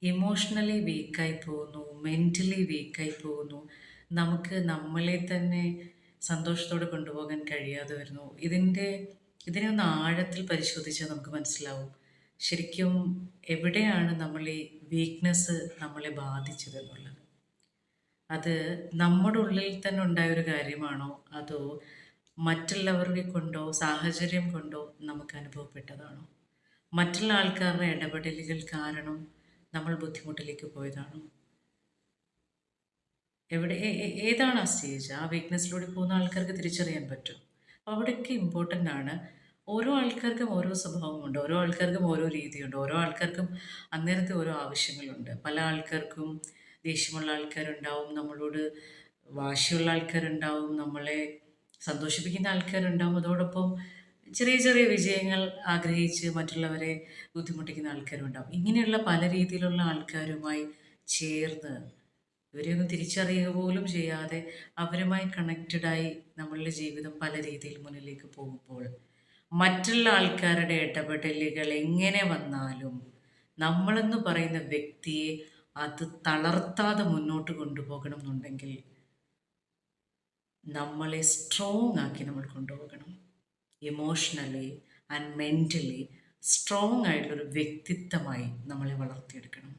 Emotionally വീക്കായി പോകുന്നു, mentally വീക്കായി പോകുന്നു. നമുക്ക് നമ്മളെ തന്നെ സന്തോഷത്തോടെ കൊണ്ടുപോകാൻ കഴിയാതെ വരുന്നു. ഇതിനെ ഒന്ന് ആഴത്തിൽ പരിശോധിച്ചാൽ നമുക്ക് മനസ്സിലാവും. ശരിക്കും എവിടെയാണ് നമ്മൾ ഈ വീക്ക്നെസ് നമ്മളെ ബാധിച്ചതെന്നുള്ളത്. അത് നമ്മുടെ ഉള്ളിൽ തന്നെ ഉണ്ടായൊരു കാര്യമാണോ? അതോ മറ്റുള്ളവരെ കൊണ്ടോ സാഹചര്യം കൊണ്ടോ നമുക്ക് അനുഭവപ്പെട്ടതാണോ? മറ്റുള്ള ആൾക്കാരുടെ ഇടപെടലുകൾ കാരണം നമ്മൾ ബുദ്ധിമുട്ടിലേക്ക് പോയതാണോ? എവിടെ ഏതാണ് ആ സ്റ്റേജ്? ആ വീക്ക്നെസ്സിലൂടെ പോകുന്ന ആൾക്കാർക്ക് തിരിച്ചറിയാൻ പറ്റും. അപ്പോൾ അവിടെയൊക്കെ ഇമ്പോർട്ടൻ്റ് ആണ്. ഓരോ ആൾക്കാർക്കും ഓരോ സ്വഭാവമുണ്ട്, ഓരോ ആൾക്കാർക്കും ഓരോ രീതിയുണ്ട്, ഓരോ ആൾക്കാർക്കും അന്നേരത്തെ ഓരോ ആവശ്യങ്ങളുണ്ട്. പല ആൾക്കാർക്കും ദേഷ്യമുള്ള ആൾക്കാരുണ്ടാവും, നമ്മളോട് വാശിയുള്ള ആൾക്കാരുണ്ടാവും, നമ്മളെ സന്തോഷിപ്പിക്കുന്ന ആൾക്കാരുണ്ടാവും. അതോടൊപ്പം ചെറിയ ചെറിയ വിജയങ്ങൾ ആഗ്രഹിച്ച് മറ്റുള്ളവരെ ബുദ്ധിമുട്ടിക്കുന്ന ആൾക്കാരുണ്ടാവും. ഇങ്ങനെയുള്ള പല രീതിയിലുള്ള ആൾക്കാരുമായി ചേർന്ന് ഇവരെയൊന്നും തിരിച്ചറിയുക പോലും ചെയ്യാതെ അവരുമായി കണക്റ്റഡായി നമ്മളുടെ ജീവിതം പല രീതിയിൽ മുന്നിലേക്ക് പോകുമ്പോൾ മറ്റുള്ള ആൾക്കാരുടെ ഇടപെടലുകൾ എങ്ങനെ വന്നാലും നമ്മളെന്ന് പറയുന്ന വ്യക്തിയെ അത് തളർത്താതെ മുന്നോട്ട് കൊണ്ടുപോകണം എന്നുണ്ടെങ്കിൽ നമ്മളെ സ്ട്രോങ് ആക്കി നമ്മൾ കൊണ്ടുപോകണം. ഇമോഷണലി ആൻഡ് മെൻ്റലി സ്ട്രോങ് ആയിട്ടുള്ളൊരു വ്യക്തിത്വമായി നമ്മളെ വളർത്തിയെടുക്കണം.